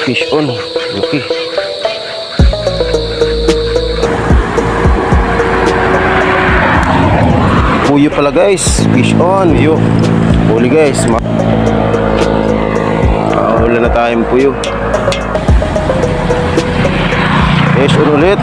Fish on. Okay. Puyo pala guys. Fish on. Yo. Huli guys. Wala na tayong puyo. Fish on ulit.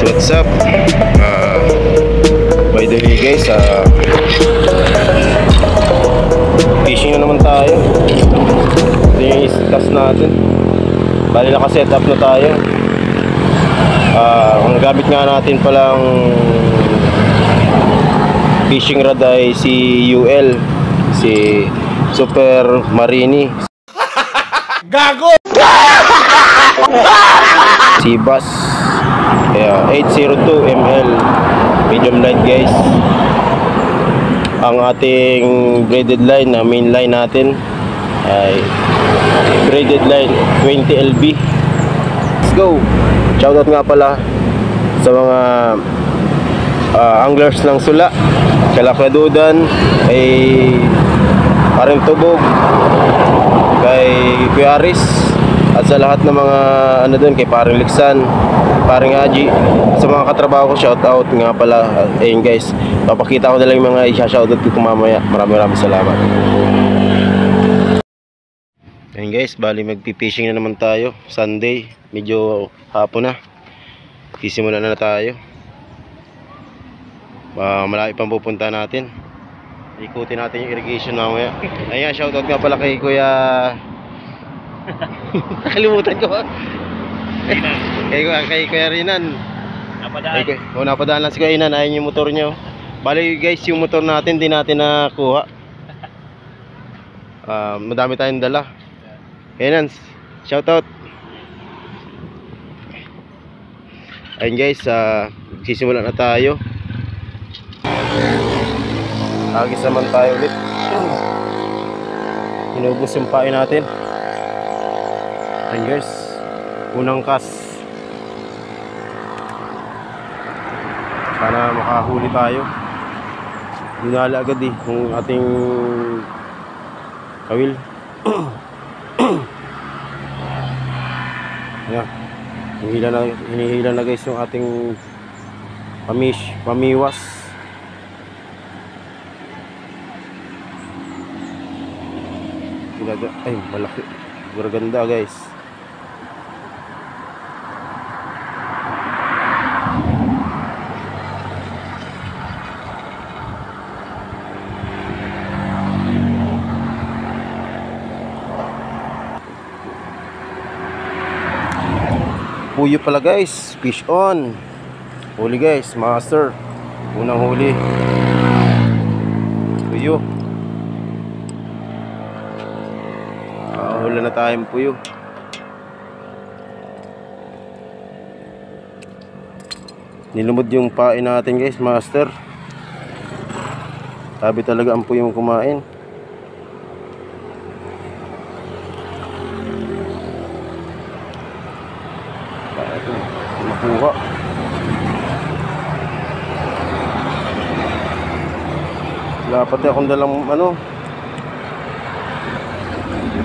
What's up? By the way guys, fishing na naman tayo. Ito yung is-cast natin. Bali naka-set up na tayo. Ang gamit nga natin palang fishing rod ay si UL, si Super Marini. Gago! Si Bass. Kaya 802 ml medium light guys. Ang ating braided line na main line natin ay braided line 20 lb. Let's go. Shoutout nga pala sa mga anglers ng Sula, Kalakladudan, kay Paring Tubog, kay Kuya Aris, at sa lahat ng mga ano doon, kay Paring Liksan, Paring Haji, sa mga katrabaho ko, shout out nga pala. Ayun guys, papakita ko na lang yung mga i-shoutout ko mamaya. Maraming salamat. Ayun guys, bali magpipishing na naman tayo. Sunday, medyo hapon na. Sisimulan na tayo. Malaki pang pupunta natin. Ikutin natin yung irrigation mamaya. Ayun, shoutout nga pala kay Kuya nakalimutan ko. Kay Kuya Rinan. Napadaan lang si Kuya Rinan. Ayun yung motor niya. Bali guys, yung motor natin di natin nakuha. Madami tayong dala. Rinan, shoutout. Ayun guys, sisimula na tayo. Agis naman tayo ulit. Inubos yung pain natin. Ayun guys, unang cast. Sana makahuli tayo. Dinala agad yung ating kawil. Ayan, hinihila na guys yung ating pamiwas. Ay, malaki. Ganda guys. Puyo pala guys. Fish on. Huli guys, master. Unang huli. Puyo. Wala na tayong puyo. Nilumod yung pain natin guys, master. Sabi talaga ang puyo kumain. Ito, makuha. Wala pati akong dalang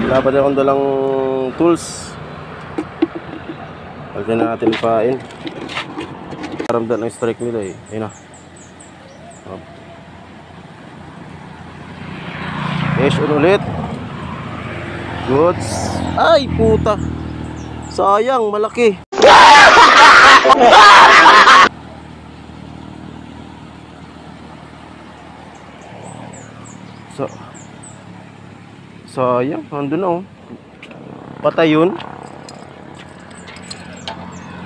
dapat akong dalang tools. Pagka natin pain. Karamdam ng strike nila Ayun na. Fish on ulit. Goods. Ay puta. Sayang, malaki. Sayang, andun na patay yun.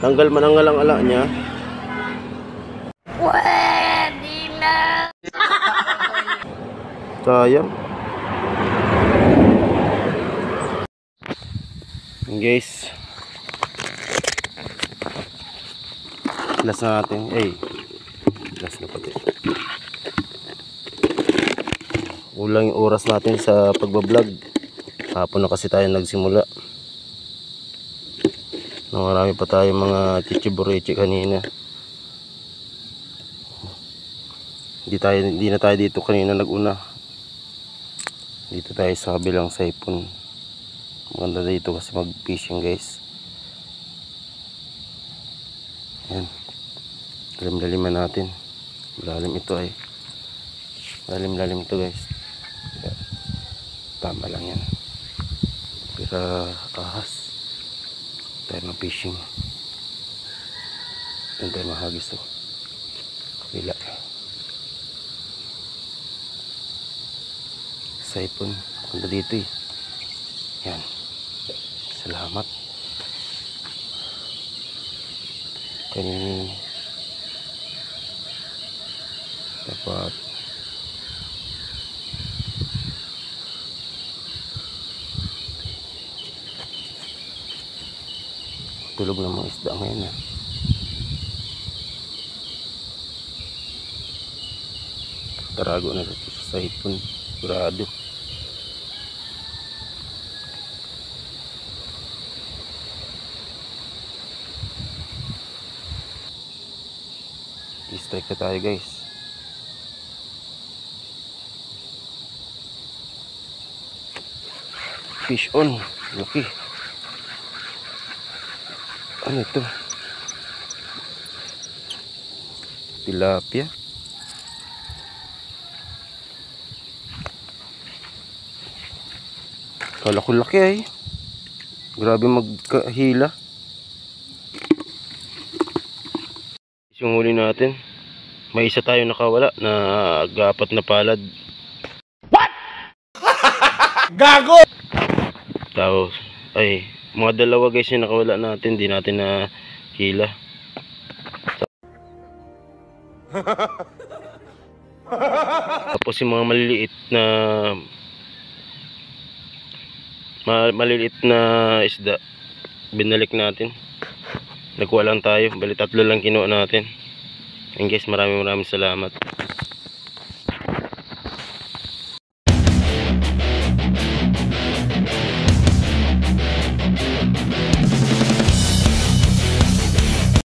Tanggal man ang alang-ala niya. Pwede na. Sayang. Guys, last na natin. Last na pati. Kulang yung oras natin sa pagbablog. Hapon na kasi tayo nagsimula. Marami pa tayo mga chichiburichi kanina. Hindi na tayo dito kanina naguna. Dito tayo sa kabilang saipon. Maganda dito kasi mag fishing guys. Yan. Lalim-laliman natin. Lalim ito ay. Lalim-lalim ito guys. Tama lang yan. Pero ahas. Tayo ng fishing. Doon tayo mahagis to. Kabila. Saipon. Maganda dito eh. Yan. Salamat. Kanina dapat tulog ng mga isda ngayon eh. Tarago na dito sa saipon. Sigurado. I-strike na tayo guys. Fish on. Laki. Ano ito? Tilapia. Kala ko laki ay. Grabe magkahila. Yung huli natin. May isa tayo nakawala na gapat na palad. What? Gago! Tapos, ay, mga dalawa guys yung nakawala natin. Di natin na hila. Tapos yung mga maliliit na isda binalik natin. Nagkuha lang tayo. Bali 3 lang kinuha natin. And guys, maraming salamat.